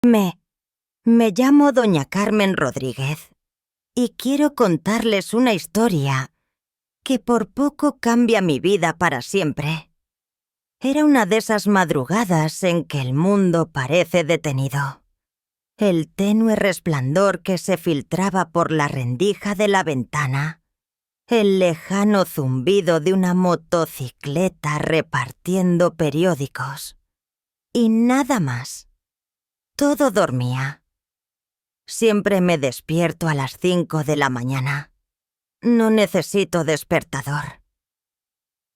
Me llamo Doña Carmen Rodríguez y quiero contarles una historia que por poco cambia mi vida para siempre. Era una de esas madrugadas en que el mundo parece detenido. El tenue resplandor que se filtraba por la rendija de la ventana. El lejano zumbido de una motocicleta repartiendo periódicos. Y nada más. Todo dormía. Siempre me despierto a las 5 de la mañana. No necesito despertador.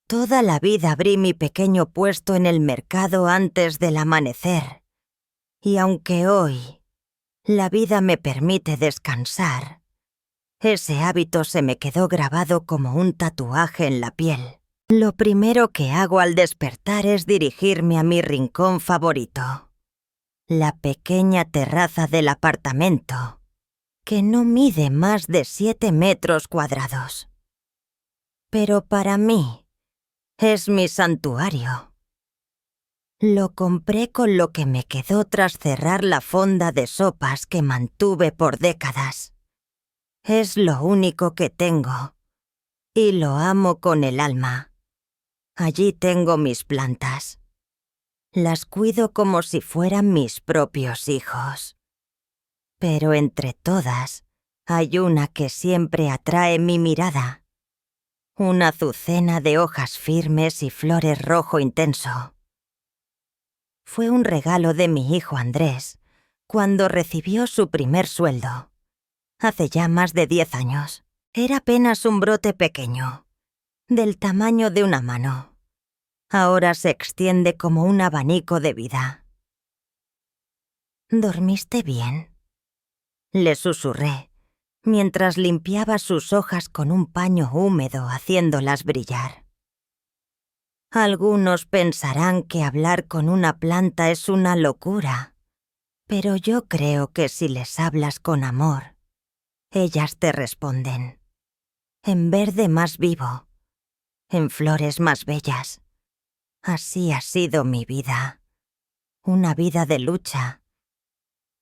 Toda la vida abrí mi pequeño puesto en el mercado antes del amanecer. Y aunque hoy la vida me permite descansar, ese hábito se me quedó grabado como un tatuaje en la piel. Lo primero que hago al despertar es dirigirme a mi rincón favorito. La pequeña terraza del apartamento, que no mide más de 7 metros cuadrados. Pero para mí, es mi santuario. Lo compré con lo que me quedó tras cerrar la fonda de sopas que mantuve por décadas. Es lo único que tengo, y lo amo con el alma. Allí tengo mis plantas. Las cuido como si fueran mis propios hijos. Pero entre todas, hay una que siempre atrae mi mirada. Una azucena de hojas firmes y flores rojo intenso. Fue un regalo de mi hijo Andrés, cuando recibió su primer sueldo. Hace ya más de 10 años. Era apenas un brote pequeño, del tamaño de una mano. Ahora se extiende como un abanico de vida. ¿Dormiste bien?, le susurré, mientras limpiaba sus hojas con un paño húmedo haciéndolas brillar. Algunos pensarán que hablar con una planta es una locura, pero yo creo que si les hablas con amor, ellas te responden. En verde más vivo, en flores más bellas. Así ha sido mi vida. Una vida de lucha.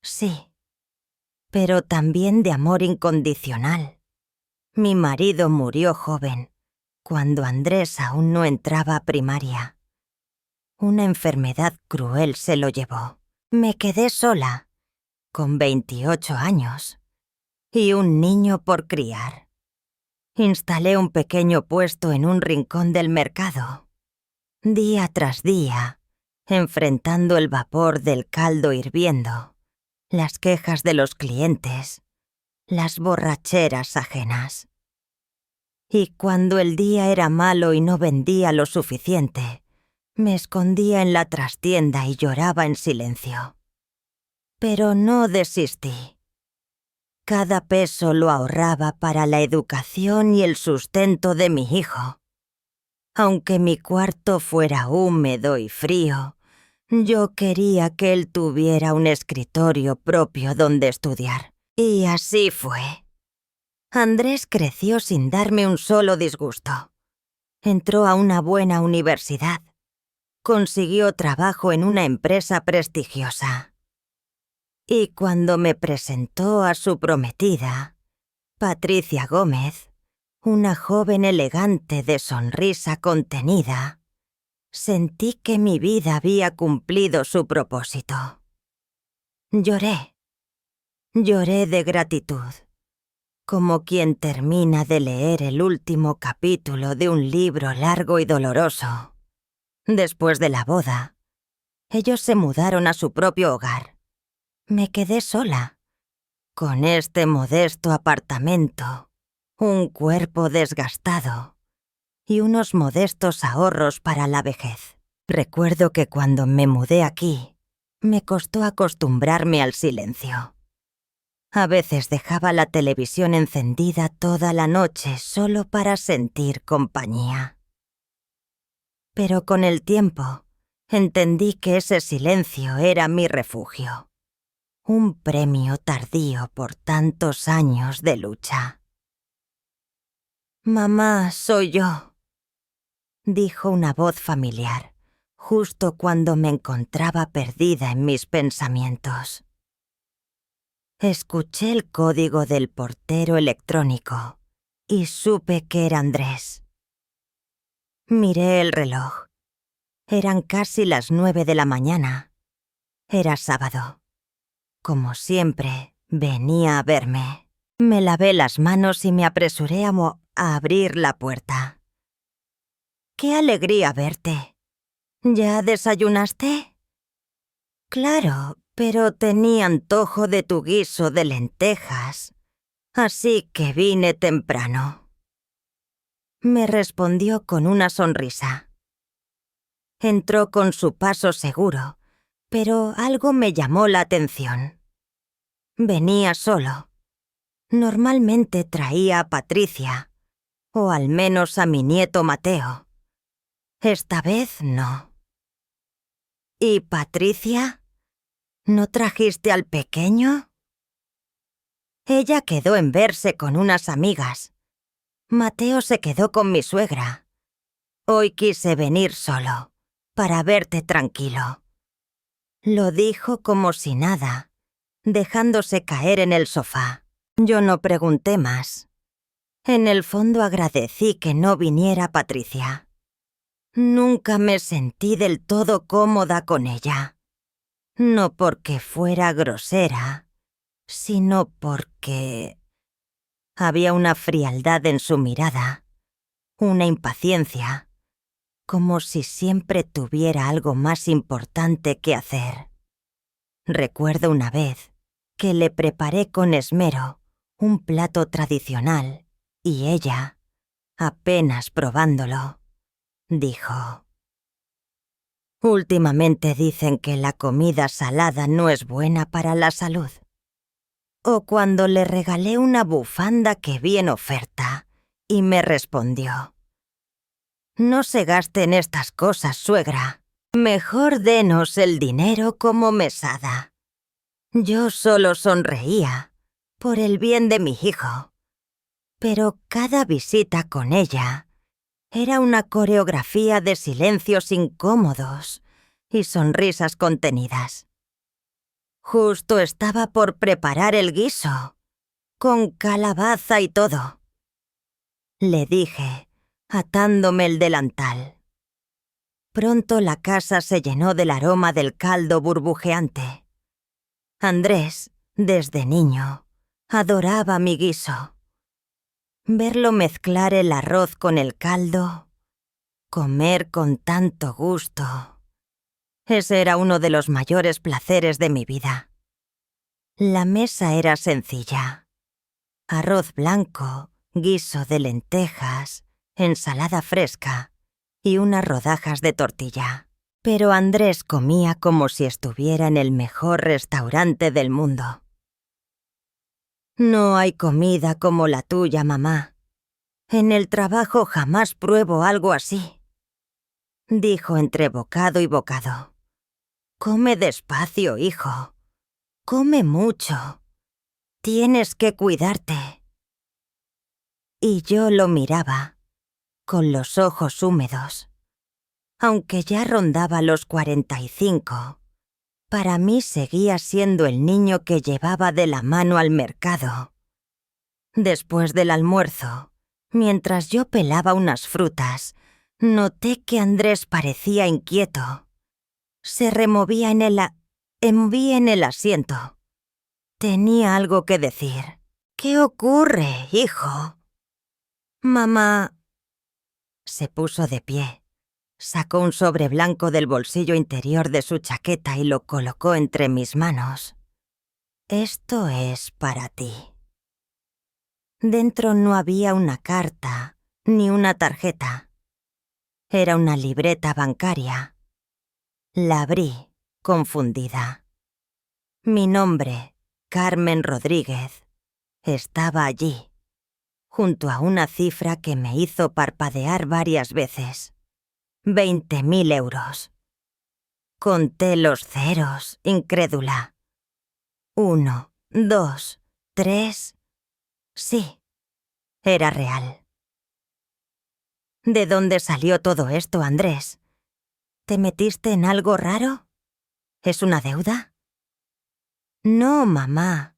Sí, pero también de amor incondicional. Mi marido murió joven, cuando Andrés aún no entraba a primaria. Una enfermedad cruel se lo llevó. Me quedé sola, con 28 años, y un niño por criar. Instalé un pequeño puesto en un rincón del mercado. Día tras día, enfrentando el vapor del caldo hirviendo, las quejas de los clientes, las borracheras ajenas. Y cuando el día era malo y no vendía lo suficiente, me escondía en la trastienda y lloraba en silencio. Pero no desistí. Cada peso lo ahorraba para la educación y el sustento de mi hijo. Aunque mi cuarto fuera húmedo y frío, yo quería que él tuviera un escritorio propio donde estudiar. Y así fue. Andrés creció sin darme un solo disgusto. Entró a una buena universidad. Consiguió trabajo en una empresa prestigiosa. Y cuando me presentó a su prometida, Patricia Gómez, una joven elegante de sonrisa contenida, sentí que mi vida había cumplido su propósito. Lloré de gratitud, como quien termina de leer el último capítulo de un libro largo y doloroso. Después de la boda, ellos se mudaron a su propio hogar. Me quedé sola, con este modesto apartamento, un cuerpo desgastado y unos modestos ahorros para la vejez. Recuerdo que cuando me mudé aquí, me costó acostumbrarme al silencio. A veces dejaba la televisión encendida toda la noche solo para sentir compañía. Pero con el tiempo, entendí que ese silencio era mi refugio. Un premio tardío por tantos años de lucha. «Mamá, soy yo», dijo una voz familiar, justo cuando me encontraba perdida en mis pensamientos. Escuché el código del portero electrónico y supe que era Andrés. Miré el reloj. Eran casi las 9 de la mañana. Era sábado. Como siempre, venía a verme. Me lavé las manos y me apresuré a abrir la puerta. ¡Qué alegría verte! ¿Ya desayunaste? Claro, pero tenía antojo de tu guiso de lentejas, así que vine temprano. Me respondió con una sonrisa. Entró con su paso seguro, pero algo me llamó la atención. Venía solo. Normalmente traía a Patricia, o al menos a mi nieto Mateo. Esta vez no. ¿Y Patricia? ¿No trajiste al pequeño? Ella quedó en verse con unas amigas. Mateo se quedó con mi suegra. Hoy quise venir solo, para verte tranquilo. Lo dijo como si nada, dejándose caer en el sofá. Yo no pregunté más. En el fondo agradecí que no viniera Patricia. Nunca me sentí del todo cómoda con ella. No porque fuera grosera, sino porque había una frialdad en su mirada, una impaciencia, como si siempre tuviera algo más importante que hacer. Recuerdo una vez que le preparé con esmero un plato tradicional y ella, apenas probándolo, dijo: «Últimamente dicen que la comida salada no es buena para la salud». O cuando le regalé una bufanda que vi en oferta y me respondió: «No se gasten estas cosas, suegra. Mejor denos el dinero como mesada». Yo solo sonreía, por el bien de mi hijo. Pero cada visita con ella era una coreografía de silencios incómodos y sonrisas contenidas. Justo estaba por preparar el guiso, con calabaza y todo. Le dije, atándome el delantal. Pronto la casa se llenó del aroma del caldo burbujeante. Andrés, desde niño, adoraba mi guiso. Verlo mezclar el arroz con el caldo, comer con tanto gusto, ese era uno de los mayores placeres de mi vida. La mesa era sencilla. Arroz blanco, guiso de lentejas, ensalada fresca y unas rodajas de tortilla. Pero Andrés comía como si estuviera en el mejor restaurante del mundo. «No hay comida como la tuya, mamá. En el trabajo jamás pruebo algo así», dijo entre bocado y bocado. «Come despacio, hijo. Come mucho. Tienes que cuidarte». Y yo lo miraba, con los ojos húmedos. Aunque ya rondaba los 45, para mí seguía siendo el niño que llevaba de la mano al mercado. Después del almuerzo, mientras yo pelaba unas frutas, noté que Andrés parecía inquieto. Se removía en el asiento. Tenía algo que decir. «¿Qué ocurre, hijo?» «Mamá...» Se puso de pie. Sacó un sobre blanco del bolsillo interior de su chaqueta y lo colocó entre mis manos. «Esto es para ti». Dentro no había una carta ni una tarjeta. Era una libreta bancaria. La abrí, confundida. Mi nombre, Carmen Rodríguez, estaba allí, junto a una cifra que me hizo parpadear varias veces. 20.000 euros. Conté los ceros, incrédula. 1, 2, 3... Sí, era real. ¿De dónde salió todo esto, Andrés? ¿Te metiste en algo raro? ¿Es una deuda? No, mamá.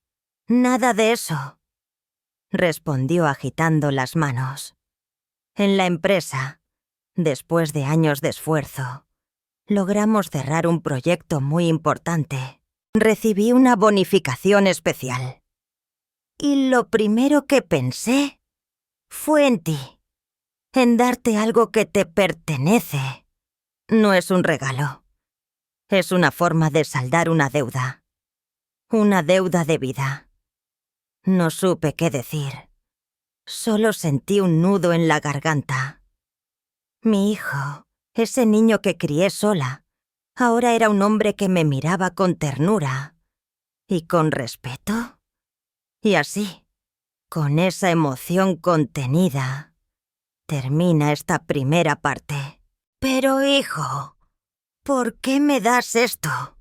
Nada de eso, respondió agitando las manos. En la empresa, después de años de esfuerzo, logramos cerrar un proyecto muy importante. Recibí una bonificación especial. Y lo primero que pensé fue en ti, en darte algo que te pertenece. No es un regalo. Es una forma de saldar una deuda de vida. No supe qué decir. Solo sentí un nudo en la garganta. Mi hijo, ese niño que crié sola, ahora era un hombre que me miraba con ternura y con respeto. Y así, con esa emoción contenida, termina esta primera parte. Pero, hijo, ¿por qué me das esto?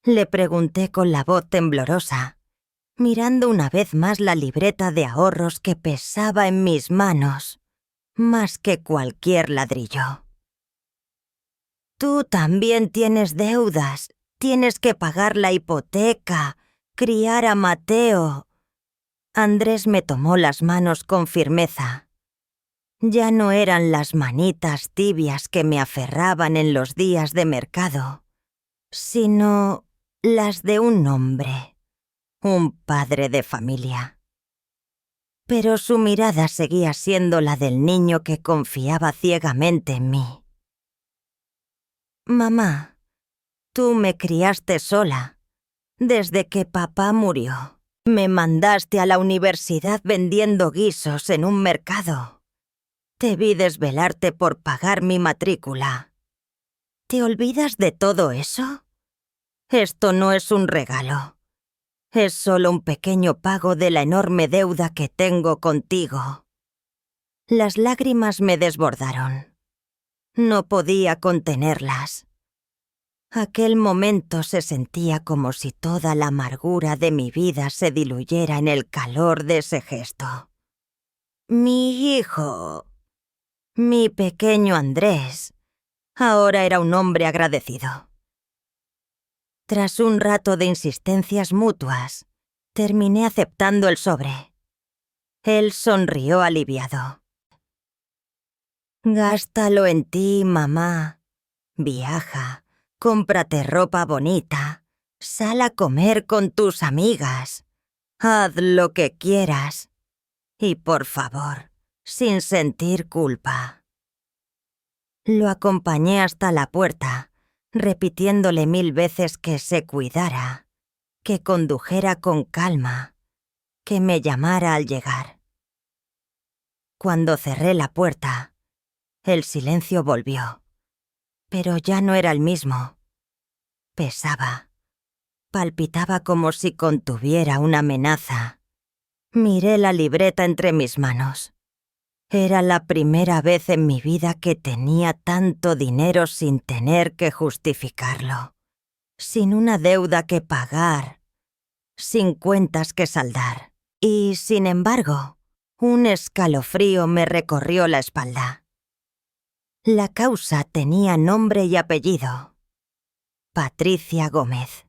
Le pregunté con la voz temblorosa, mirando una vez más la libreta de ahorros que pesaba en mis manos, más que cualquier ladrillo. Tú también tienes deudas, tienes que pagar la hipoteca, criar a Mateo. Andrés me tomó las manos con firmeza. Ya no eran las manitas tibias que me aferraban en los días de mercado, sino las de un hombre, un padre de familia. Pero su mirada seguía siendo la del niño que confiaba ciegamente en mí. Mamá, tú me criaste sola, desde que papá murió. Me mandaste a la universidad vendiendo guisos en un mercado. Te vi desvelarte por pagar mi matrícula. ¿Te olvidas de todo eso? Esto no es un regalo. Es solo un pequeño pago de la enorme deuda que tengo contigo. Las lágrimas me desbordaron. No podía contenerlas. Aquel momento se sentía como si toda la amargura de mi vida se diluyera en el calor de ese gesto. Mi hijo, mi pequeño Andrés, ahora era un hombre agradecido. Tras un rato de insistencias mutuas, terminé aceptando el sobre. Él sonrió aliviado. Gástalo en ti, mamá. Viaja, cómprate ropa bonita, sal a comer con tus amigas, haz lo que quieras. Y por favor, sin sentir culpa. Lo acompañé hasta la puerta, repitiéndole 1000 veces que se cuidara, que condujera con calma, que me llamara al llegar. Cuando cerré la puerta, el silencio volvió, pero ya no era el mismo. Pesaba, palpitaba como si contuviera una amenaza. Miré la libreta entre mis manos. Era la primera vez en mi vida que tenía tanto dinero sin tener que justificarlo, sin una deuda que pagar, sin cuentas que saldar. Y, sin embargo, un escalofrío me recorrió la espalda. La causa tenía nombre y apellido: Patricia Gómez.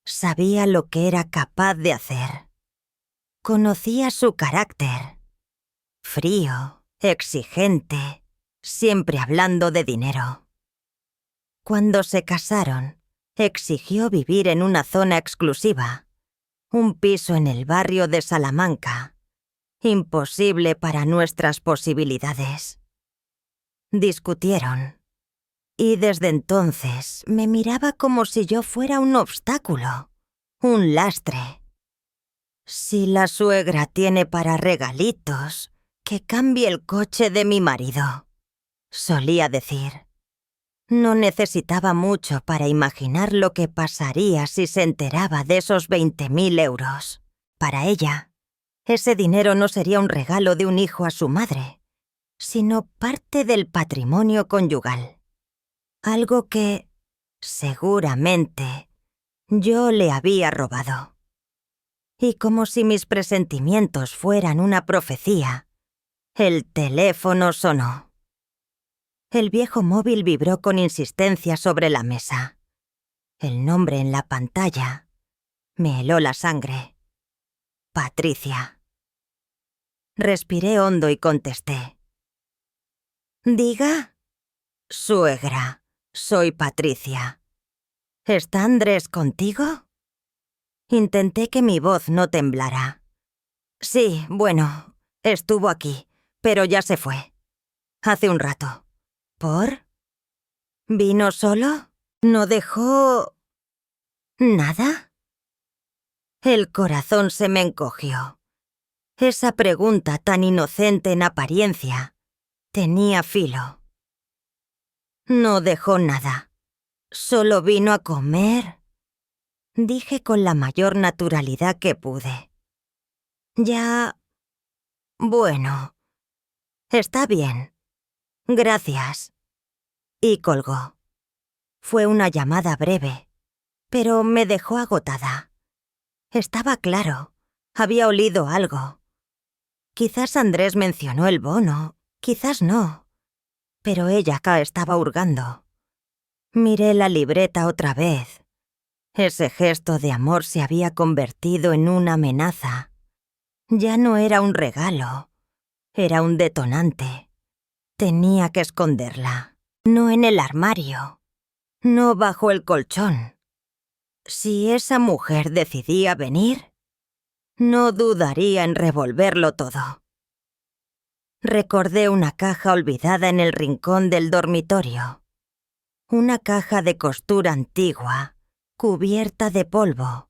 Sabía lo que era capaz de hacer. Conocía su carácter. Frío, exigente, siempre hablando de dinero. Cuando se casaron, exigió vivir en una zona exclusiva, un piso en el barrio de Salamanca, imposible para nuestras posibilidades. Discutieron, y desde entonces me miraba como si yo fuera un obstáculo, un lastre. Si la suegra tiene para regalitos, que cambie el coche de mi marido, solía decir. No necesitaba mucho para imaginar lo que pasaría si se enteraba de esos 20.000 euros. Para ella, ese dinero no sería un regalo de un hijo a su madre, sino parte del patrimonio conyugal. Algo que, seguramente, yo le había robado. Y como si mis presentimientos fueran una profecía, el teléfono sonó. El viejo móvil vibró con insistencia sobre la mesa. El nombre en la pantalla Me heló la sangre. Patricia. Respiré hondo y contesté. ¿Diga? Suegra, soy Patricia. ¿Está Andrés contigo? Intenté que mi voz no temblara. Sí, bueno, estuvo aquí, pero ya se fue. Hace un rato. ¿Por? ¿Vino solo? ¿No dejó nada? El corazón se me encogió. Esa pregunta tan inocente en apariencia tenía filo. No dejó nada. Solo vino a comer, dije con la mayor naturalidad que pude. Ya... Bueno, está bien. Gracias. Y colgó. Fue una llamada breve, pero me dejó agotada. Estaba claro, había olido algo. Quizás Andrés mencionó el bono, quizás no, pero ella acá estaba hurgando. Miré la libreta otra vez. Ese gesto de amor se había convertido en una amenaza. Ya no era un regalo, era un detonante. Tenía que esconderla, no en el armario, no bajo el colchón. Si esa mujer decidía venir, no dudaría en revolverlo todo. Recordé una caja olvidada en el rincón del dormitorio. Una caja de costura antigua, cubierta de polvo,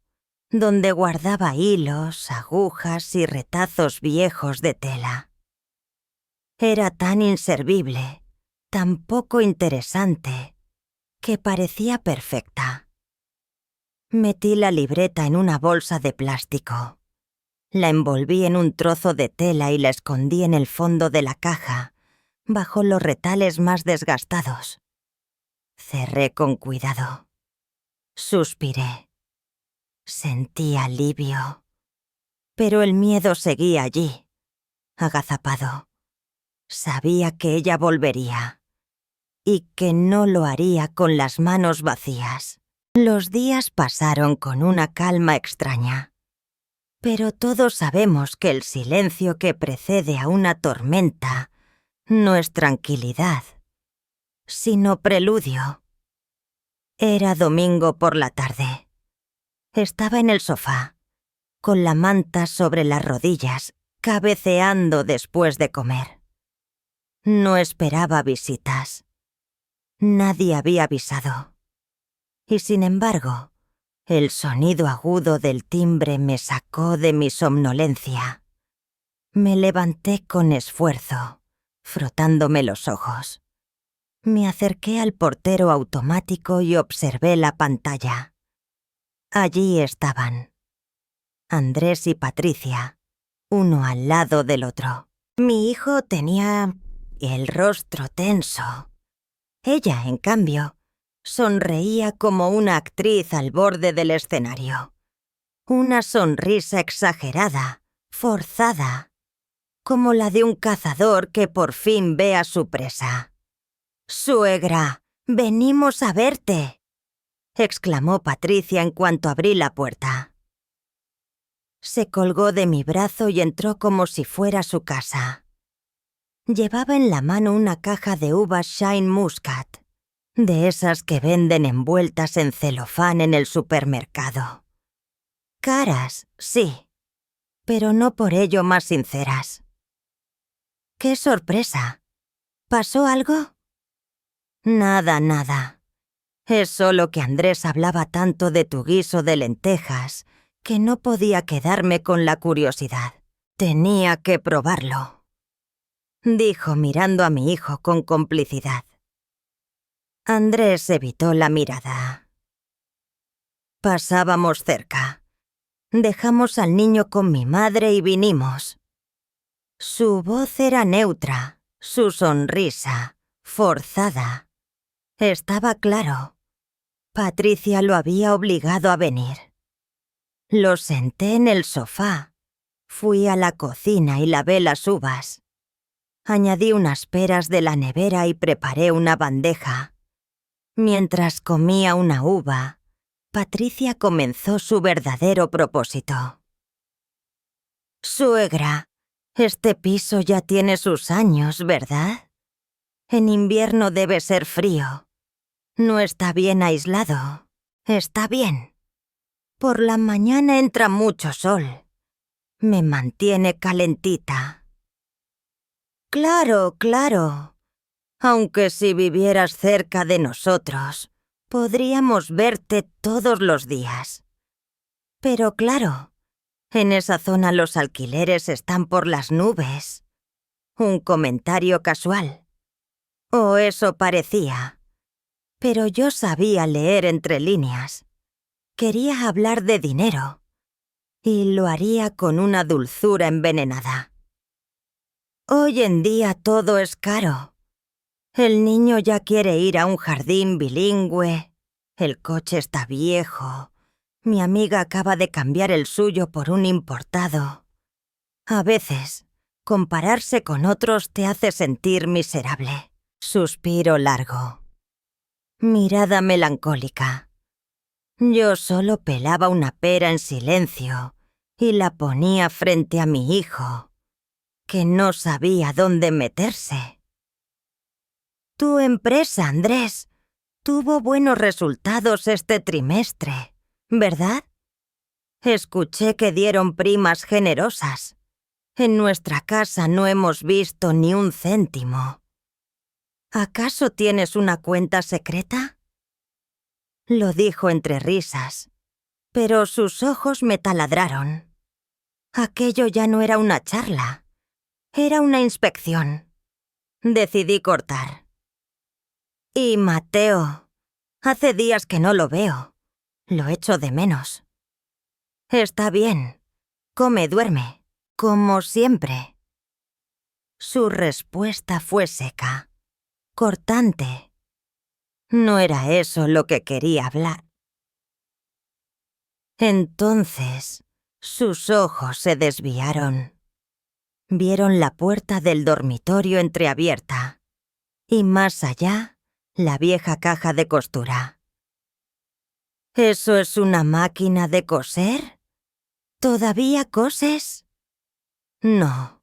donde guardaba hilos, agujas y retazos viejos de tela. Era tan inservible, tan poco interesante, que parecía perfecta. Metí la libreta en una bolsa de plástico. La envolví en un trozo de tela y la escondí en el fondo de la caja, bajo los retales más desgastados. Cerré con cuidado. Suspiré. Sentí alivio. Pero el miedo seguía allí, agazapado. Sabía que ella volvería, y que no lo haría con las manos vacías. Los días pasaron con una calma extraña. Pero todos sabemos que el silencio que precede a una tormenta no es tranquilidad, sino preludio. Era domingo por la tarde. Estaba en el sofá, con la manta sobre las rodillas, cabeceando después de comer. No esperaba visitas. Nadie había avisado. Y sin embargo, el sonido agudo del timbre me sacó de mi somnolencia. Me levanté con esfuerzo, frotándome los ojos. Me acerqué al portero automático y observé la pantalla. Allí estaban Andrés y Patricia, uno al lado del otro. Mi hijo tenía el rostro tenso. Ella, en cambio, sonreía como una actriz al borde del escenario. Una sonrisa exagerada, forzada, como la de un cazador que por fin ve a su presa. «Suegra, venimos a verte», exclamó Patricia en cuanto abrí la puerta. Se colgó de mi brazo y entró como si fuera su casa. Llevaba en la mano una caja de uvas Shine Muscat, de esas que venden envueltas en celofán en el supermercado. Caras, sí, pero no por ello más sinceras. ¡Qué sorpresa! ¿Pasó algo? Nada. Es solo que Andrés hablaba tanto de tu guiso de lentejas que no podía quedarme con la curiosidad. Tenía que probarlo, dijo mirando a mi hijo con complicidad. Andrés evitó la mirada. Pasábamos cerca. Dejamos al niño con mi madre y vinimos. Su voz era neutra, su sonrisa, forzada. Estaba claro. Patricia lo había obligado a venir. Lo senté en el sofá. Fui a la cocina y lavé las uvas. Añadí unas peras de la nevera y preparé una bandeja. Mientras comía una uva, Patricia comenzó su verdadero propósito. Suegra, este piso ya tiene sus años, ¿verdad? En invierno debe ser frío. No está bien aislado. Está bien. Por la mañana entra mucho sol. Me mantiene calentita. Claro, claro. Aunque si vivieras cerca de nosotros, podríamos verte todos los días. Pero claro, en esa zona los alquileres están por las nubes. Un comentario casual. O eso parecía. Pero yo sabía leer entre líneas. Quería hablar de dinero. Y lo haría con una dulzura envenenada. Hoy en día todo es caro. El niño ya quiere ir a un jardín bilingüe. El coche está viejo. Mi amiga acaba de cambiar el suyo por un importado. A veces, compararse con otros te hace sentir miserable. Suspiro largo. Mirada melancólica. Yo solo pelaba una pera en silencio y la ponía frente a mi hijo, que no sabía dónde meterse. Tu empresa, Andrés, tuvo buenos resultados este trimestre, ¿verdad? Escuché que dieron primas generosas. En nuestra casa no hemos visto ni un céntimo. ¿Acaso tienes una cuenta secreta? Lo dijo entre risas, pero sus ojos me taladraron. Aquello ya no era una charla, era una inspección. Decidí cortar. Y Mateo, hace días que no lo veo. Lo echo de menos. Está bien. Come, duerme. Como siempre. Su respuesta fue seca, cortante. No era eso lo que quería hablar. Entonces, sus ojos se desviaron. Vieron la puerta del dormitorio entreabierta y más allá, la vieja caja de costura. ¿Eso es una máquina de coser? ¿Todavía coses? No,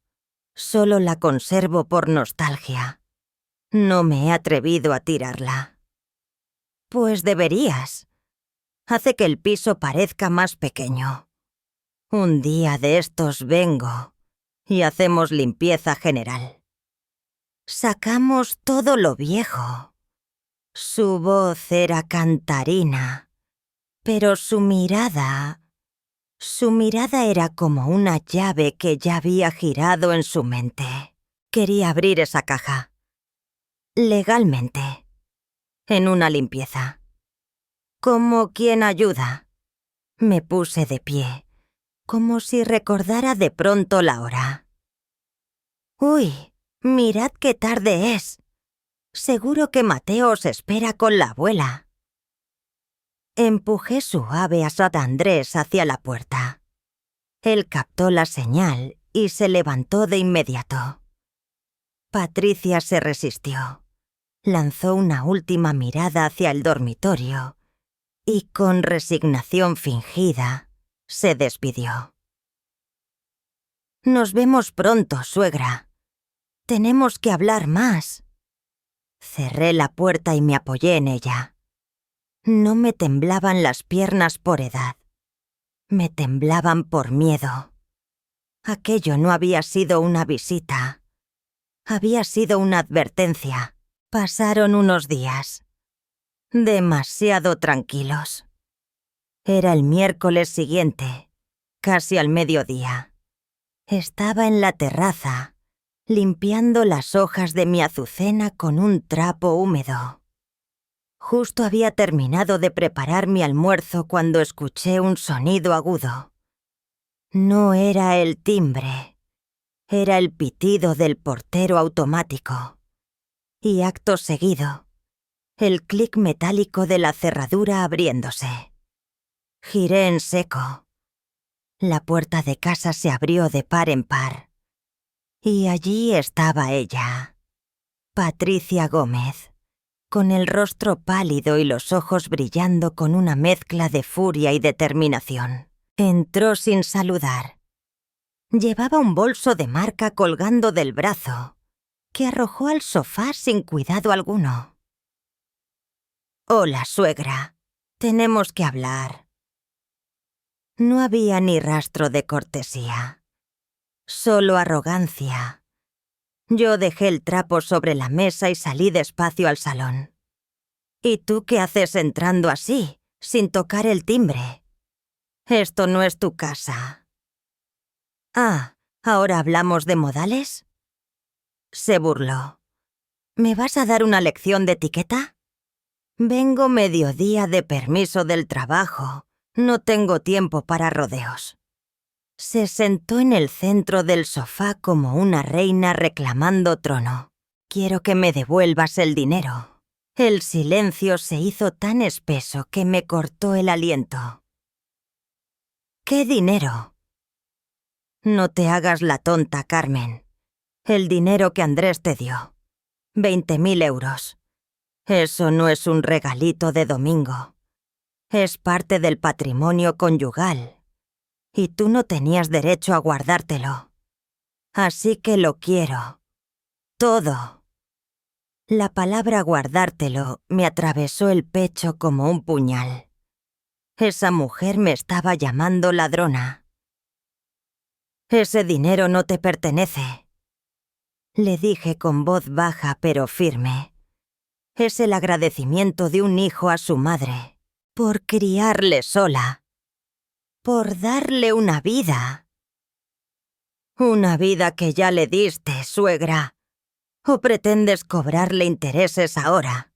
solo la conservo por nostalgia. No me he atrevido a tirarla. Pues deberías. Hace que el piso parezca más pequeño. Un día de estos vengo y hacemos limpieza general. Sacamos todo lo viejo. Su voz era cantarina, pero su mirada era como una llave que ya había girado en su mente. Quería abrir esa caja. Legalmente. En una limpieza. Como quien ayuda. Me puse de pie, como si recordara de pronto la hora. Uy, mirad qué tarde es. Seguro que Mateo os espera con la abuela. Empujé suave a Sant Andrés hacia la puerta. Él captó la señal y se levantó de inmediato. Patricia se resistió. Lanzó una última mirada hacia el dormitorio y con resignación fingida se despidió. Nos vemos pronto, suegra. Tenemos que hablar más. Cerré la puerta y me apoyé en ella. No me temblaban las piernas por edad. Me temblaban por miedo. Aquello no había sido una visita. Había sido una advertencia. Pasaron unos días. Demasiado tranquilos. Era el miércoles siguiente, casi al mediodía. Estaba en la terraza, limpiando las hojas de mi azucena con un trapo húmedo. Justo había terminado de preparar mi almuerzo cuando escuché un sonido agudo. No era el timbre, era el pitido del portero automático. Y acto seguido, el clic metálico de la cerradura abriéndose. Giré en seco. La puerta de casa se abrió de par en par. Y allí estaba ella, Patricia Gómez, con el rostro pálido y los ojos brillando con una mezcla de furia y determinación. Entró sin saludar. Llevaba un bolso de marca colgando del brazo, que arrojó al sofá sin cuidado alguno. «Hola, suegra. Tenemos que hablar». No había ni rastro de cortesía, solo arrogancia. Yo dejé el trapo sobre la mesa y salí despacio al salón. «¿Y tú qué haces entrando así, sin tocar el timbre? Esto no es tu casa». «Ah, ¿ahora hablamos de modales?». Se burló. «¿Me vas a dar una lección de etiqueta? Vengo mediodía de permiso del trabajo. No tengo tiempo para rodeos». Se sentó en el centro del sofá como una reina reclamando trono. «Quiero que me devuelvas el dinero». El silencio se hizo tan espeso que me cortó el aliento. «¿Qué dinero?» «No te hagas la tonta, Carmen. El dinero que Andrés te dio. 20.000 euros. Eso no es un regalito de domingo. Es parte del patrimonio conyugal. Y tú no tenías derecho a guardártelo. Así que lo quiero. Todo». La palabra guardártelo me atravesó el pecho como un puñal. Esa mujer me estaba llamando ladrona. «Ese dinero no te pertenece», le dije con voz baja pero firme. «Es el agradecimiento de un hijo a su madre, por criarle sola, por darle una vida». «Una vida que ya le diste, suegra. ¿O pretendes cobrarle intereses ahora?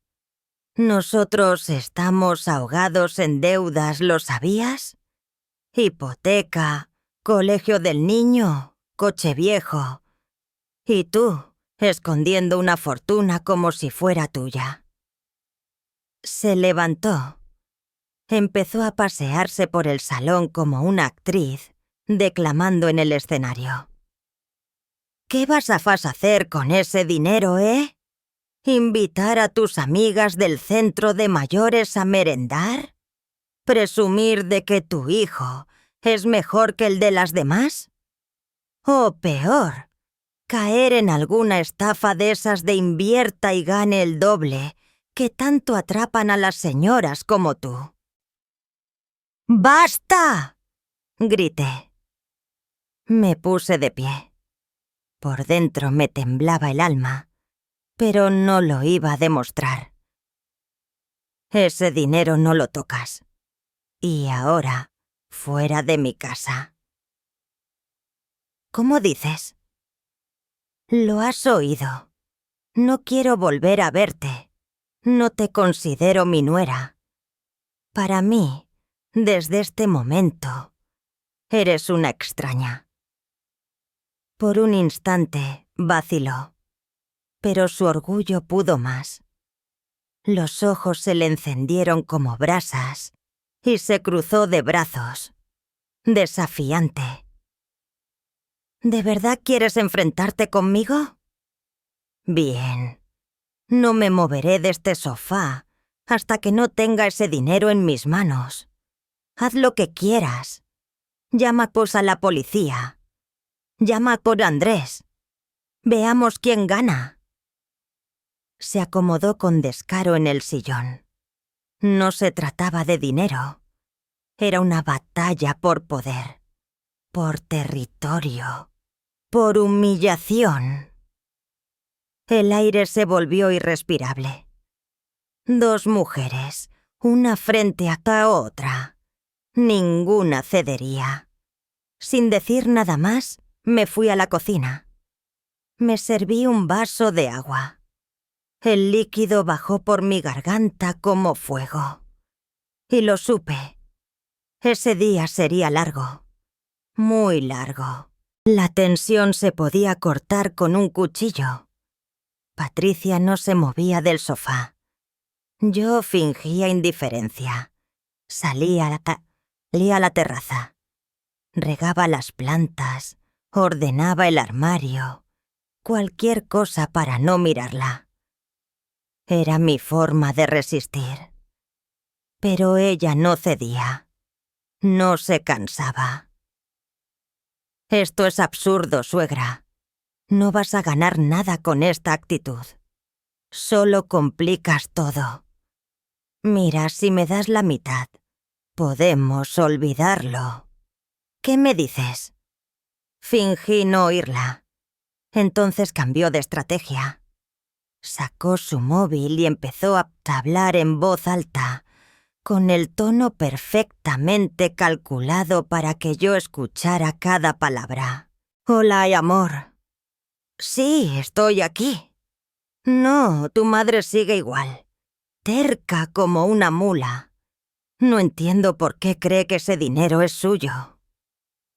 Nosotros estamos ahogados en deudas, ¿lo sabías? Hipoteca, colegio del niño, coche viejo. Y tú, escondiendo una fortuna como si fuera tuya». Se levantó. Empezó a pasearse por el salón como una actriz, declamando en el escenario. «¿Qué vas a hacer con ese dinero, eh? ¿Invitar a tus amigas del centro de mayores a merendar? ¿Presumir de que tu hijo es mejor que el de las demás? O peor, caer en alguna estafa de esas de invierta y gane el doble, que tanto atrapan a las señoras como tú». «¡Basta!», grité. Me puse de pie. Por dentro me temblaba el alma, pero no lo iba a demostrar. «Ese dinero no lo tocas. Y ahora, fuera de mi casa». «¿Cómo dices?». «Lo has oído. No quiero volver a verte. No te considero mi nuera. Para mí, desde este momento, eres una extraña». Por un instante vaciló, pero su orgullo pudo más. Los ojos se le encendieron como brasas y se cruzó de brazos, desafiante. «¿De verdad quieres enfrentarte conmigo? Bien. No me moveré de este sofá hasta que no tenga ese dinero en mis manos. Haz lo que quieras. Llama a la policía. Llama por Andrés. Veamos quién gana». Se acomodó con descaro en el sillón. No se trataba de dinero. Era una batalla por poder, por territorio, por humillación. El aire se volvió irrespirable. Dos mujeres, una frente a cada otra. Ninguna cedería. Sin decir nada más, me fui a la cocina. Me serví un vaso de agua. El líquido bajó por mi garganta como fuego. Y lo supe. Ese día sería largo. Muy largo. La tensión se podía cortar con un cuchillo. Patricia no se movía del sofá. Yo fingía indiferencia. Salía a la terraza. Regaba las plantas, ordenaba el armario, cualquier cosa para no mirarla. Era mi forma de resistir. Pero ella no cedía. No se cansaba. Esto es absurdo, suegra. No vas a ganar nada con esta actitud. Solo complicas todo. Mira, si me das la mitad, podemos olvidarlo. ¿Qué me dices? Fingí no oírla. Entonces cambió de estrategia. Sacó su móvil y empezó a hablar en voz alta, con el tono perfectamente calculado para que yo escuchara cada palabra. Hola, amor. Sí, estoy aquí. No, tu madre sigue igual. Terca como una mula. No entiendo por qué cree que ese dinero es suyo.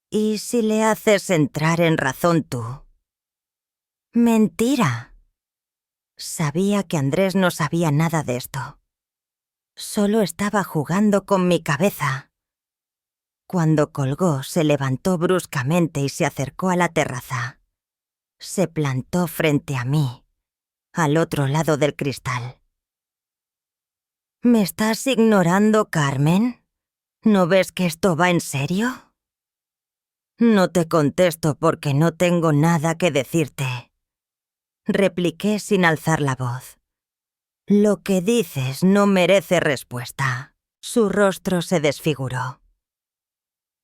¿Y si le haces entrar en razón tú? Mentira. Sabía que Andrés no sabía nada de esto. Solo estaba jugando con mi cabeza. Cuando colgó, se levantó bruscamente y se acercó a la terraza. Se plantó frente a mí, al otro lado del cristal. ¿Me estás ignorando, Carmen? ¿No ves que esto va en serio? No te contesto porque no tengo nada que decirte, repliqué sin alzar la voz. Lo que dices no merece respuesta. Su rostro se desfiguró.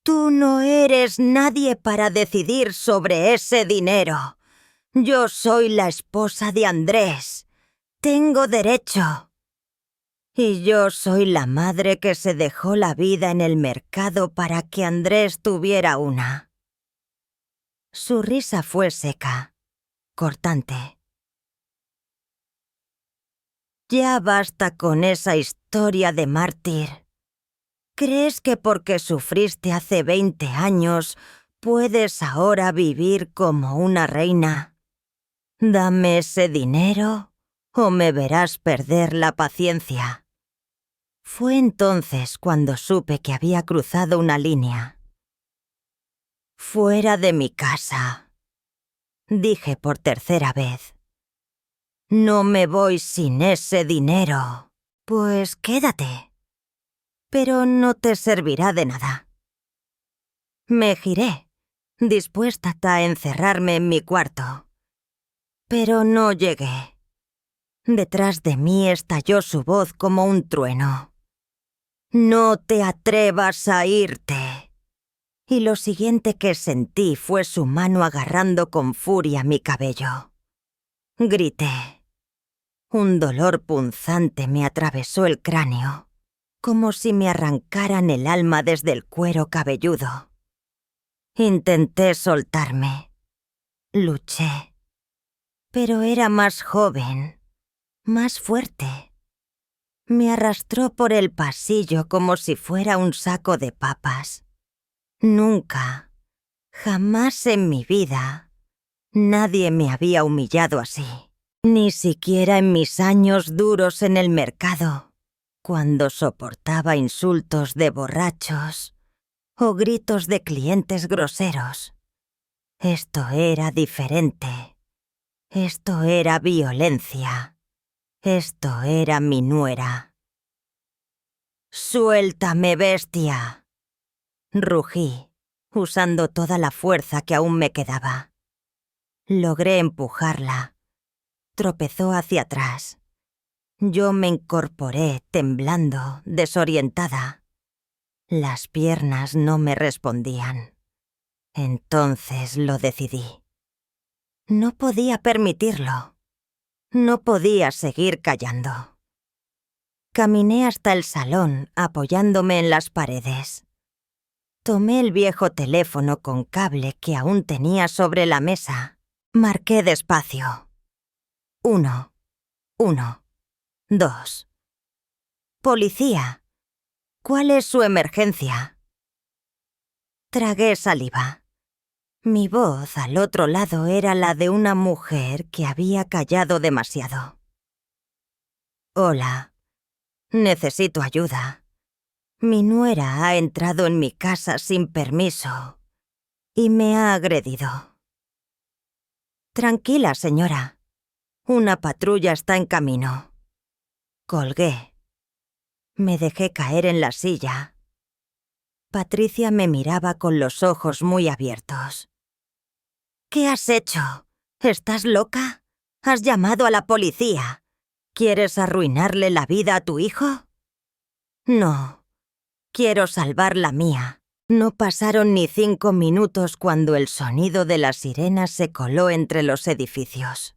Tú no eres nadie para decidir sobre ese dinero. Yo soy la esposa de Andrés. Tengo derecho. Y yo soy la madre que se dejó la vida en el mercado para que Andrés tuviera una. Su risa fue seca, cortante. Ya basta con esa historia de mártir. ¿Crees que porque sufriste hace 20 años puedes ahora vivir como una reina? Dame ese dinero o me verás perder la paciencia. Fue entonces cuando supe que había cruzado una línea. Fuera de mi casa, dije por tercera vez. No me voy sin ese dinero. Pues quédate. Pero no te servirá de nada. Me giré, dispuesta a encerrarme en mi cuarto. Pero no llegué. Detrás de mí estalló su voz como un trueno. No te atrevas a irte. Y lo siguiente que sentí fue su mano agarrando con furia mi cabello. Grité. Un dolor punzante me atravesó el cráneo, como si me arrancaran el alma desde el cuero cabelludo. Intenté soltarme. Luché. Pero era más joven, más fuerte. Me arrastró por el pasillo como si fuera un saco de papas. Nunca, jamás en mi vida, nadie me había humillado así. Ni siquiera en mis años duros en el mercado, cuando soportaba insultos de borrachos o gritos de clientes groseros. Esto era diferente. Esto era violencia. Esto era mi nuera. «¡Suéltame, bestia!», rugí, usando toda la fuerza que aún me quedaba. Logré empujarla. Tropezó hacia atrás. Yo me incorporé, temblando, desorientada. Las piernas no me respondían. Entonces lo decidí. No podía permitirlo. No podía seguir callando. Caminé hasta el salón, apoyándome en las paredes. Tomé el viejo teléfono con cable que aún tenía sobre la mesa. Marqué despacio. 1, 1, 2. Policía. ¿Cuál es su emergencia? Tragué saliva. Mi voz al otro lado era la de una mujer que había callado demasiado. Hola. Necesito ayuda. Mi nuera ha entrado en mi casa sin permiso y me ha agredido. Tranquila, señora. Una patrulla está en camino. Colgué. Me dejé caer en la silla. Patricia me miraba con los ojos muy abiertos. ¿Qué has hecho? ¿Estás loca? ¿Has llamado a la policía? ¿Quieres arruinarle la vida a tu hijo? No. Quiero salvar la mía. No pasaron ni 5 minutos cuando el sonido de las sirenas se coló entre los edificios.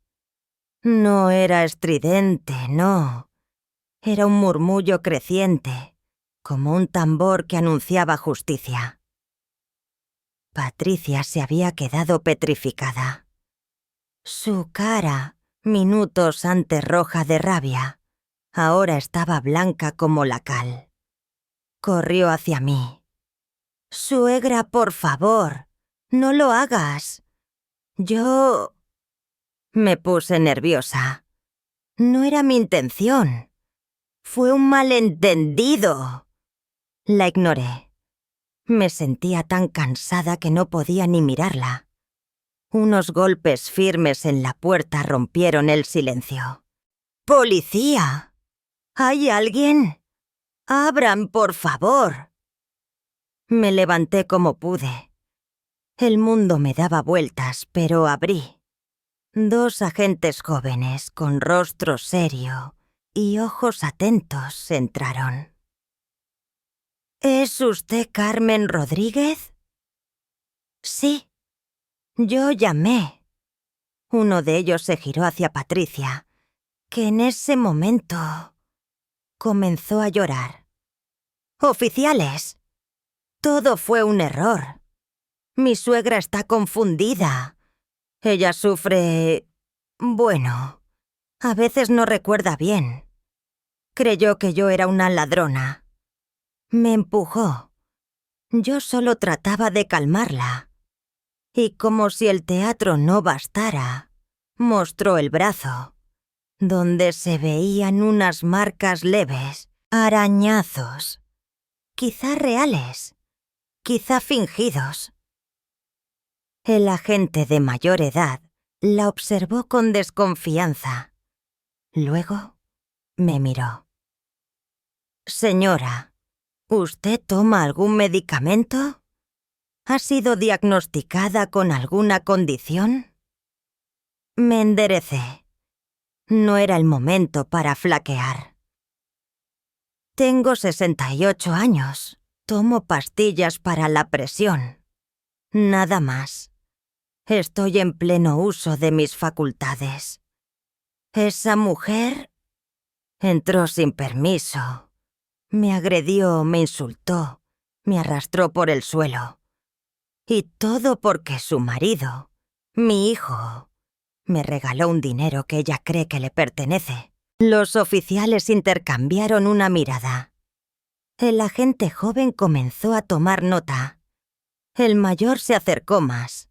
No era estridente, no. Era un murmullo creciente, como un tambor que anunciaba justicia. Patricia se había quedado petrificada. Su cara, minutos antes roja de rabia, ahora estaba blanca como la cal. Corrió hacia mí. «Suegra, por favor, no lo hagas. Yo...» Me puse nerviosa. No era mi intención. Fue un malentendido. La ignoré. Me sentía tan cansada que no podía ni mirarla. Unos golpes firmes en la puerta rompieron el silencio. «¡Policía! ¿Hay alguien? ¡Abran, por favor!». Me levanté como pude. El mundo me daba vueltas, pero abrí. 2 agentes jóvenes con rostro serio y ojos atentos entraron. «¿Es usted Carmen Rodríguez?» «Sí. Yo llamé». Uno de ellos se giró hacia Patricia, que en ese momento comenzó a llorar. «Oficiales, todo fue un error. Mi suegra está confundida. Ella sufre... bueno, a veces no recuerda bien. Creyó que yo era una ladrona. Me empujó. Yo solo trataba de calmarla. Y como si el teatro no bastara, mostró el brazo, donde se veían unas marcas leves, arañazos, quizá reales, quizá fingidos. El agente de mayor edad la observó con desconfianza. Luego me miró. «Señora, ¿usted toma algún medicamento? ¿Ha sido diagnosticada con alguna condición?» Me enderecé. No era el momento para flaquear. «Tengo 68 años. Tomo pastillas para la presión. Nada más. Estoy en pleno uso de mis facultades. Esa mujer entró sin permiso. Me agredió, me insultó, me arrastró por el suelo. Y todo porque su marido, mi hijo, me regaló un dinero que ella cree que le pertenece». Los oficiales intercambiaron una mirada. El agente joven comenzó a tomar nota. El mayor se acercó más.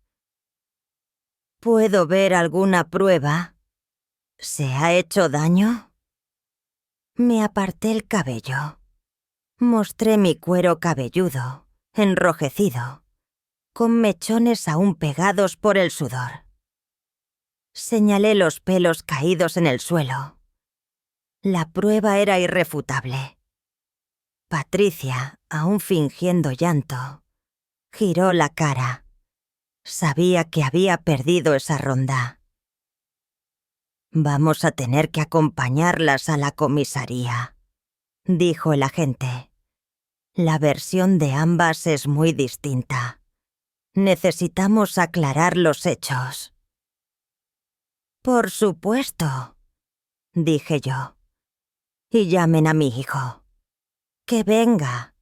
«¿Puedo ver alguna prueba? ¿Se ha hecho daño?» Me aparté el cabello. Mostré mi cuero cabelludo, enrojecido, con mechones aún pegados por el sudor. Señalé los pelos caídos en el suelo. La prueba era irrefutable. Patricia, aún fingiendo llanto, giró la cara. Sabía que había perdido esa ronda. «Vamos a tener que acompañarlas a la comisaría», dijo el agente. «La versión de ambas es muy distinta. Necesitamos aclarar los hechos». «Por supuesto», dije yo. «Y llamen a mi hijo. Que venga.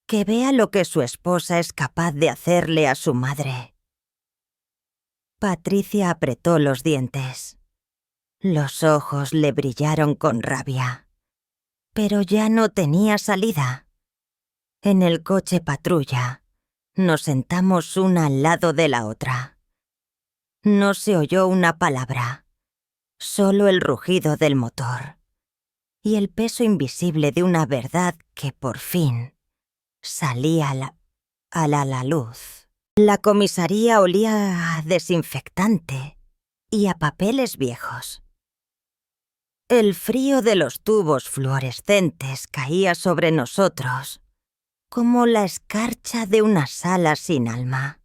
Que vea lo que su esposa es capaz de hacerle a su madre». Patricia apretó los dientes. Los ojos le brillaron con rabia. Pero ya no tenía salida. En el coche patrulla nos sentamos una al lado de la otra. No se oyó una palabra, solo el rugido del motor y el peso invisible de una verdad que por fin salía a la luz. La comisaría olía a desinfectante y a papeles viejos. El frío de los tubos fluorescentes caía sobre nosotros como la escarcha de una sala sin alma.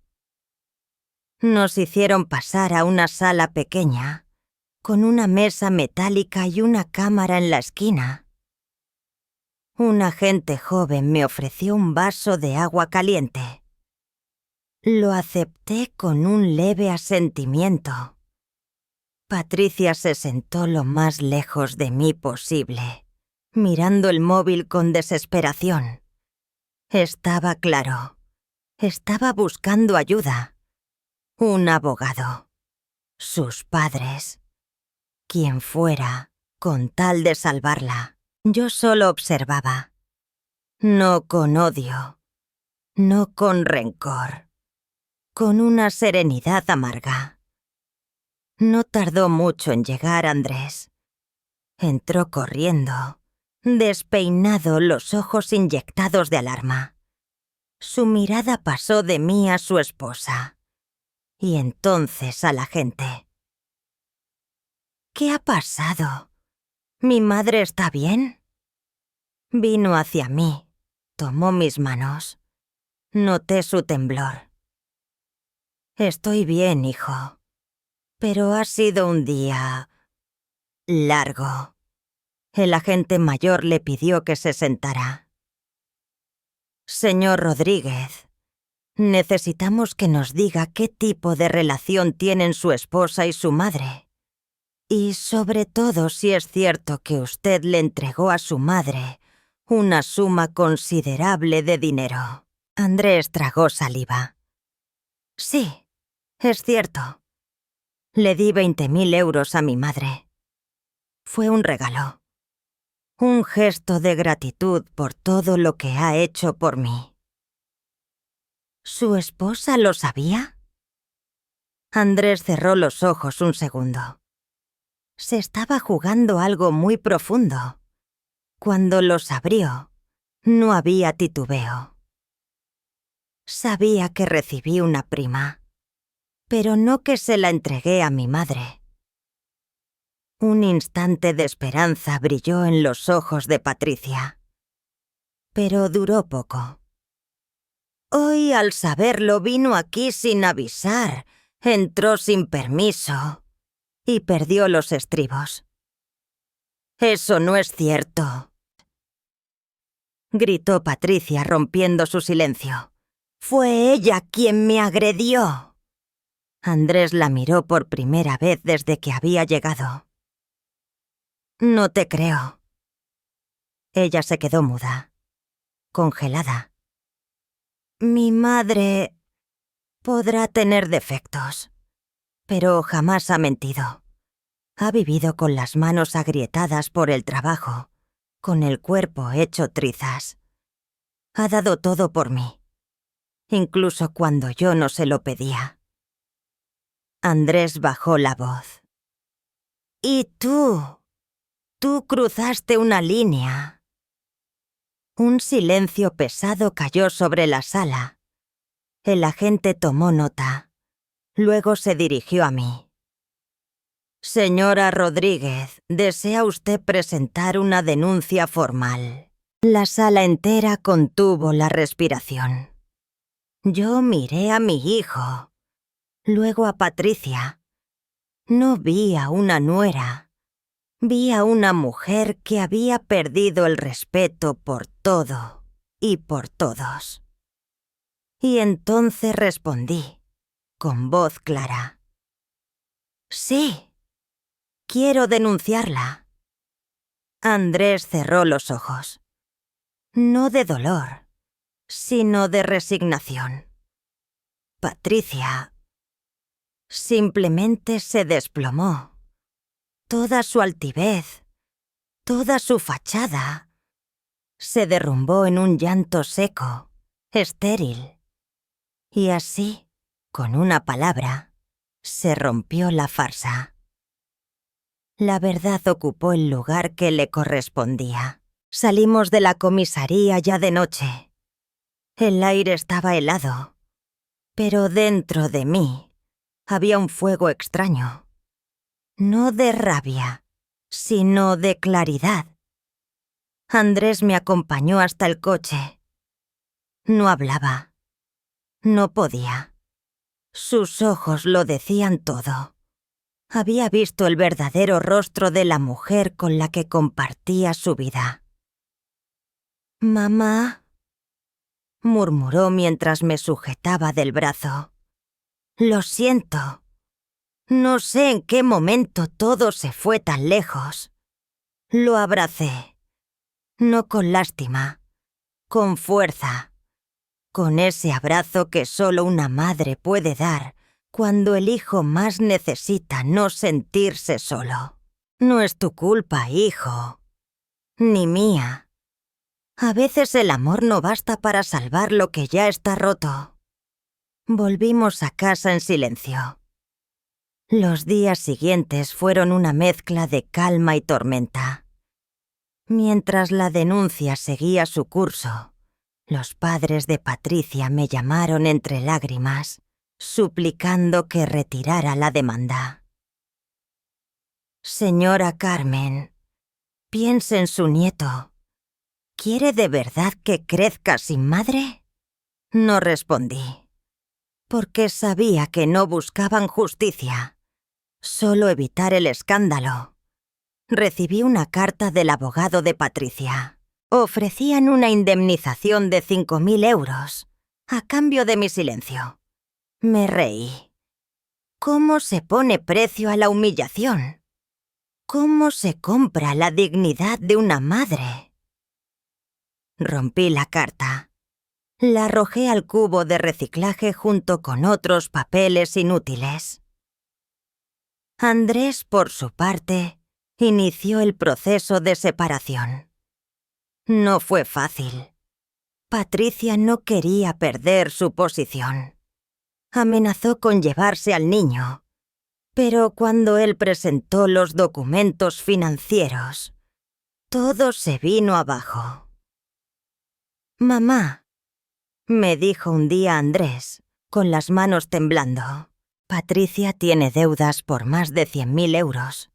Nos hicieron pasar a una sala pequeña, con una mesa metálica y una cámara en la esquina. Un agente joven me ofreció un vaso de agua caliente. Lo acepté con un leve asentimiento. Patricia se sentó lo más lejos de mí posible, mirando el móvil con desesperación. Estaba claro. Estaba buscando ayuda. Un abogado. Sus padres. Quien fuera, con tal de salvarla. Yo solo observaba. No con odio. No con rencor. Con una serenidad amarga. No tardó mucho en llegar Andrés. Entró corriendo, despeinado, los ojos inyectados de alarma. Su mirada pasó de mí a su esposa, y entonces a la gente. ¿Qué ha pasado? ¿Mi madre está bien? Vino hacia mí, tomó mis manos. Noté su temblor. Estoy bien, hijo, pero ha sido un día largo. El agente mayor le pidió que se sentara. Señor Rodríguez, necesitamos que nos diga qué tipo de relación tienen su esposa y su madre. Y sobre todo si es cierto que usted le entregó a su madre una suma considerable de dinero. Andrés tragó saliva. Sí, es cierto. Le di 20.000 euros a mi madre. Fue un regalo. Un gesto de gratitud por todo lo que ha hecho por mí. ¿Su esposa lo sabía? Andrés cerró los ojos un segundo. Se estaba jugando algo muy profundo. Cuando los abrió, no había titubeo. Sabía que recibí una prima, pero no que se la entregué a mi madre. Un instante de esperanza brilló en los ojos de Patricia, pero duró poco. Hoy, al saberlo, vino aquí sin avisar, entró sin permiso y perdió los estribos. «Eso no es cierto», gritó Patricia rompiendo su silencio. «Fue ella quien me agredió». Andrés la miró por primera vez desde que había llegado. «No te creo». Ella se quedó muda, congelada. «Mi madre podrá tener defectos, pero jamás ha mentido. Ha vivido con las manos agrietadas por el trabajo, con el cuerpo hecho trizas. Ha dado todo por mí, incluso cuando yo no se lo pedía». Andrés bajó la voz. «Y tú cruzaste una línea». Un silencio pesado cayó sobre la sala. El agente tomó nota. Luego se dirigió a mí. «Señora Rodríguez, ¿desea usted presentar una denuncia formal?» La sala entera contuvo la respiración. Yo miré a mi hijo, luego a Patricia. No vi a una nuera. Vi a una mujer que había perdido el respeto por todo y por todos. Y entonces respondí, con voz clara. «Sí, quiero denunciarla». Andrés cerró los ojos. No de dolor, sino de resignación. Patricia simplemente se desplomó. Toda su altivez, toda su fachada, se derrumbó en un llanto seco, estéril. Y así, con una palabra, se rompió la farsa. La verdad ocupó el lugar que le correspondía. Salimos de la comisaría ya de noche. El aire estaba helado, pero dentro de mí había un fuego extraño. No de rabia, sino de claridad. Andrés me acompañó hasta el coche. No hablaba. No podía. Sus ojos lo decían todo. Había visto el verdadero rostro de la mujer con la que compartía su vida. «Mamá», murmuró mientras me sujetaba del brazo. «Lo siento. No sé en qué momento todo se fue tan lejos». Lo abracé. No con lástima, con fuerza. Con ese abrazo que solo una madre puede dar cuando el hijo más necesita no sentirse solo. No es tu culpa, hijo. Ni mía. A veces el amor no basta para salvar lo que ya está roto. Volvimos a casa en silencio. Los días siguientes fueron una mezcla de calma y tormenta. Mientras la denuncia seguía su curso, los padres de Patricia me llamaron entre lágrimas, suplicando que retirara la demanda. «Señora Carmen, piense en su nieto. ¿Quiere de verdad que crezca sin madre?» No respondí, porque sabía que no buscaban justicia, solo evitar el escándalo. Recibí una carta del abogado de Patricia. Ofrecían una indemnización de 5.000 euros, a cambio de mi silencio. Me reí. ¿Cómo se pone precio a la humillación? ¿Cómo se compra la dignidad de una madre? Rompí la carta. La arrojé al cubo de reciclaje junto con otros papeles inútiles. Andrés, por su parte, inició el proceso de separación. No fue fácil. Patricia no quería perder su posición. Amenazó con llevarse al niño, pero cuando él presentó los documentos financieros, todo se vino abajo. «Mamá», me dijo un día Andrés, con las manos temblando, «Patricia tiene deudas por más de 100.000 euros.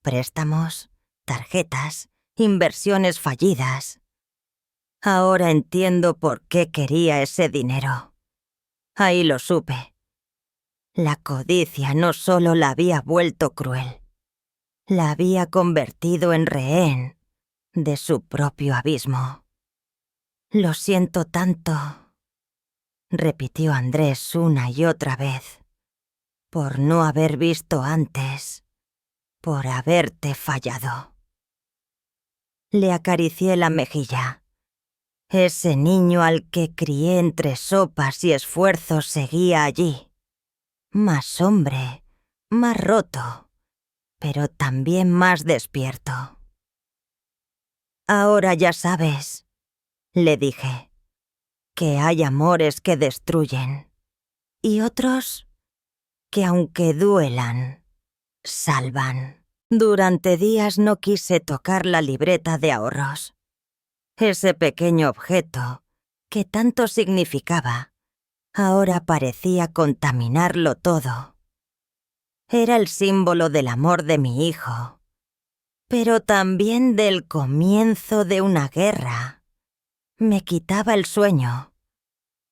Préstamos, tarjetas, inversiones fallidas. Ahora entiendo por qué quería ese dinero. Ahí lo supe. La codicia no solo la había vuelto cruel, la había convertido en rehén de su propio abismo». «Lo siento tanto», repitió Andrés una y otra vez, «por no haber visto antes, por haberte fallado». Le acaricié la mejilla. Ese niño al que crié entre sopas y esfuerzos seguía allí. Más hombre, más roto, pero también más despierto. «Ahora ya sabes», le dije, «que hay amores que destruyen y otros que, aunque duelan, salvan». Durante días no quise tocar la libreta de ahorros. Ese pequeño objeto, que tanto significaba, ahora parecía contaminarlo todo. Era el símbolo del amor de mi hijo, pero también del comienzo de una guerra. Me quitaba el sueño,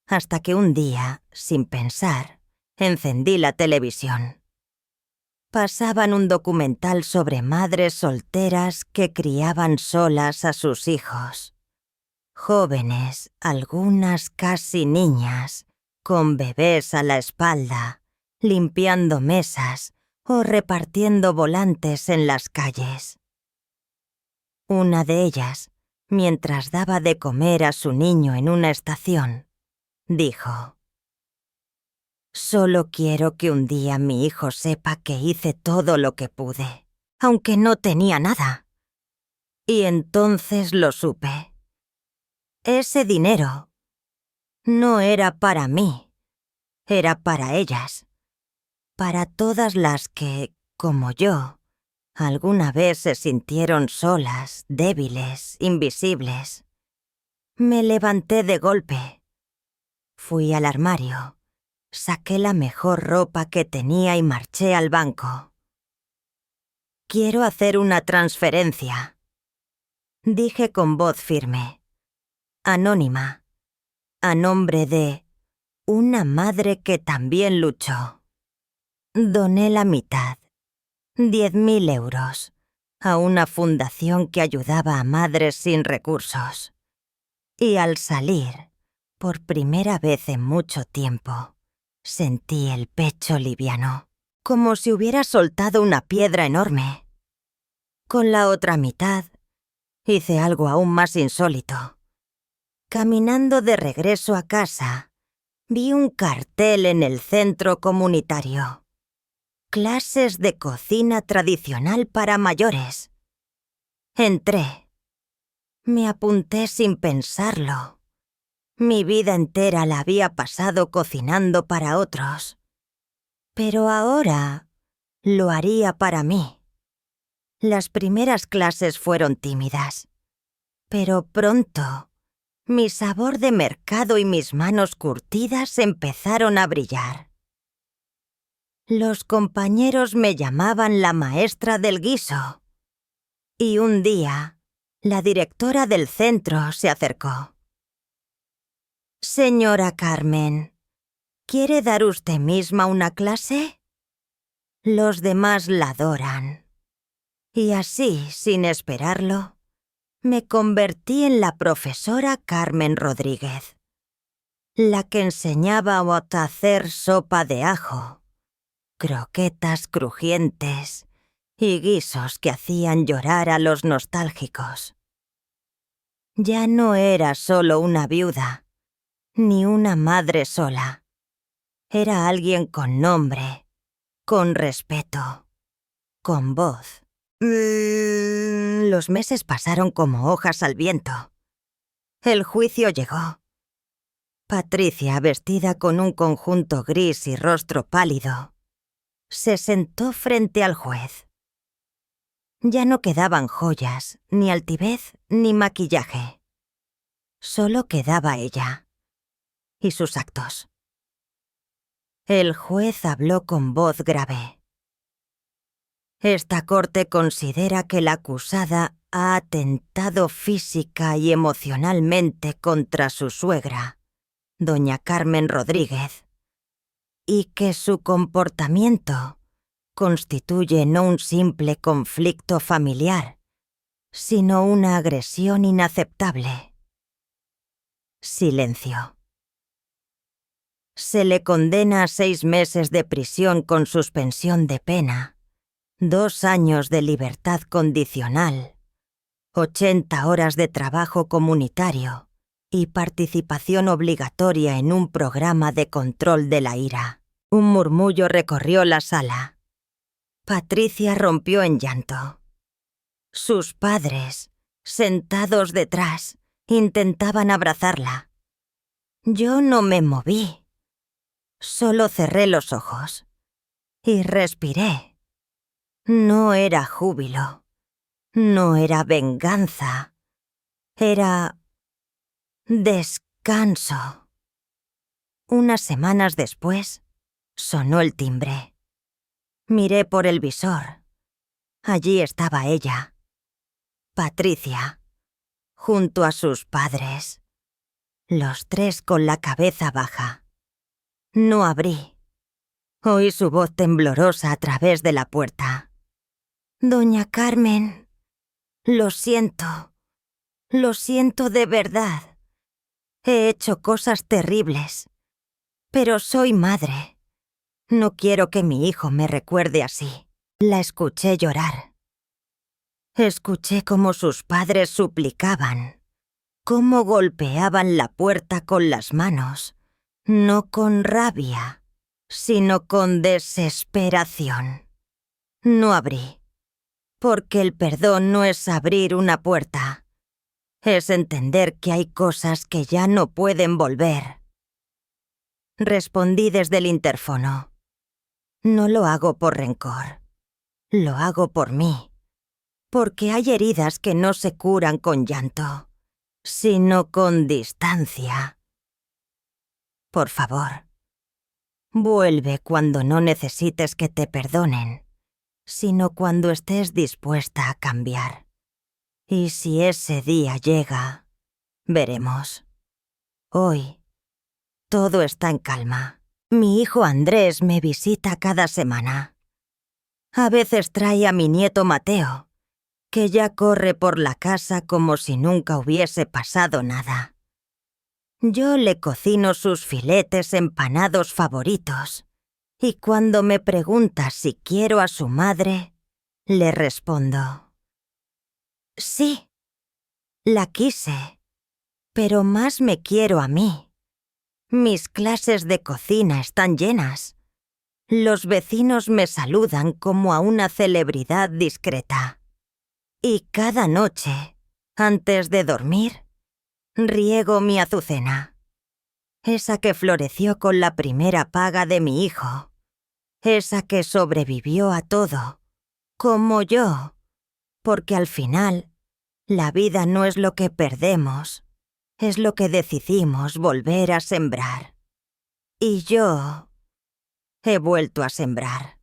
hasta que un día, sin pensar, encendí la televisión. Pasaban un documental sobre madres solteras que criaban solas a sus hijos. Jóvenes, algunas casi niñas, con bebés a la espalda, limpiando mesas o repartiendo volantes en las calles. Una de ellas, mientras daba de comer a su niño en una estación, dijo: «Solo quiero que un día mi hijo sepa que hice todo lo que pude, aunque no tenía nada». Y entonces lo supe. Ese dinero no era para mí, era para ellas, para todas las que, como yo, alguna vez se sintieron solas, débiles, invisibles. Me levanté de golpe. Fui al armario. Saqué la mejor ropa que tenía y marché al banco. Quiero hacer una transferencia, dije con voz firme, anónima, a nombre de una madre que también luchó. Doné la mitad, 10.000 euros, a una fundación que ayudaba a madres sin recursos. Y al salir, por primera vez en mucho tiempo, sentí el pecho liviano, como si hubiera soltado una piedra enorme. Con la otra mitad, hice algo aún más insólito. Caminando de regreso a casa, vi un cartel en el centro comunitario. Clases de cocina tradicional para mayores. Entré. Me apunté sin pensarlo. Mi vida entera la había pasado cocinando para otros. Pero ahora lo haría para mí. Las primeras clases fueron tímidas. Pero pronto, mi sabor de mercado y mis manos curtidas empezaron a brillar. Los compañeros me llamaban la maestra del guiso. Y un día, la directora del centro se acercó. «Señora Carmen, ¿quiere dar usted misma una clase? Los demás la adoran». Y así, sin esperarlo, me convertí en la profesora Carmen Rodríguez, la que enseñaba a hacer sopa de ajo, croquetas crujientes y guisos que hacían llorar a los nostálgicos. Ya no era solo una viuda, ni una madre sola. Era alguien con nombre, con respeto, con voz. Los meses pasaron como hojas al viento. El juicio llegó. Patricia, vestida con un conjunto gris y rostro pálido, se sentó frente al juez. Ya no quedaban joyas, ni altivez, ni maquillaje. Solo quedaba ella y sus actos. El juez habló con voz grave. Esta corte considera que la acusada ha atentado física y emocionalmente contra su suegra, doña Carmen Rodríguez, y que su comportamiento constituye no un simple conflicto familiar, sino una agresión inaceptable. Silencio. Se le condena a 6 meses de prisión con suspensión de pena, 2 años de libertad condicional, 80 horas de trabajo comunitario y participación obligatoria en un programa de control de la ira. Un murmullo recorrió la sala. Patricia rompió en llanto. Sus padres, sentados detrás, intentaban abrazarla. Yo no me moví. Solo cerré los ojos y respiré. No era júbilo, no era venganza, era descanso. Unas semanas después, sonó el timbre. Miré por el visor. Allí estaba ella, Patricia, junto a sus padres, los 3 con la cabeza baja. No abrí. Oí su voz temblorosa a través de la puerta. «Doña Carmen, lo siento de verdad. He hecho cosas terribles, pero soy madre. No quiero que mi hijo me recuerde así». La escuché llorar. Escuché cómo sus padres suplicaban, cómo golpeaban la puerta con las manos, no con rabia, sino con desesperación. No abrí. Porque el perdón no es abrir una puerta. Es entender que hay cosas que ya no pueden volver. Respondí desde el interfono. No lo hago por rencor. Lo hago por mí. Porque hay heridas que no se curan con llanto, sino con distancia. Por favor, vuelve cuando no necesites que te perdonen, sino cuando estés dispuesta a cambiar. Y si ese día llega, veremos. Hoy, todo está en calma. Mi hijo Andrés me visita cada semana. A veces trae a mi nieto Mateo, que ya corre por la casa como si nunca hubiese pasado nada. Yo le cocino sus filetes empanados favoritos, y cuando me pregunta si quiero a su madre, le respondo: sí, la quise, pero más me quiero a mí. Mis clases de cocina están llenas. Los vecinos me saludan como a una celebridad discreta. Y cada noche, antes de dormir, riego mi azucena, esa que floreció con la primera paga de mi hijo, esa que sobrevivió a todo, como yo, porque al final, la vida no es lo que perdemos, es lo que decidimos volver a sembrar. Y yo he vuelto a sembrar.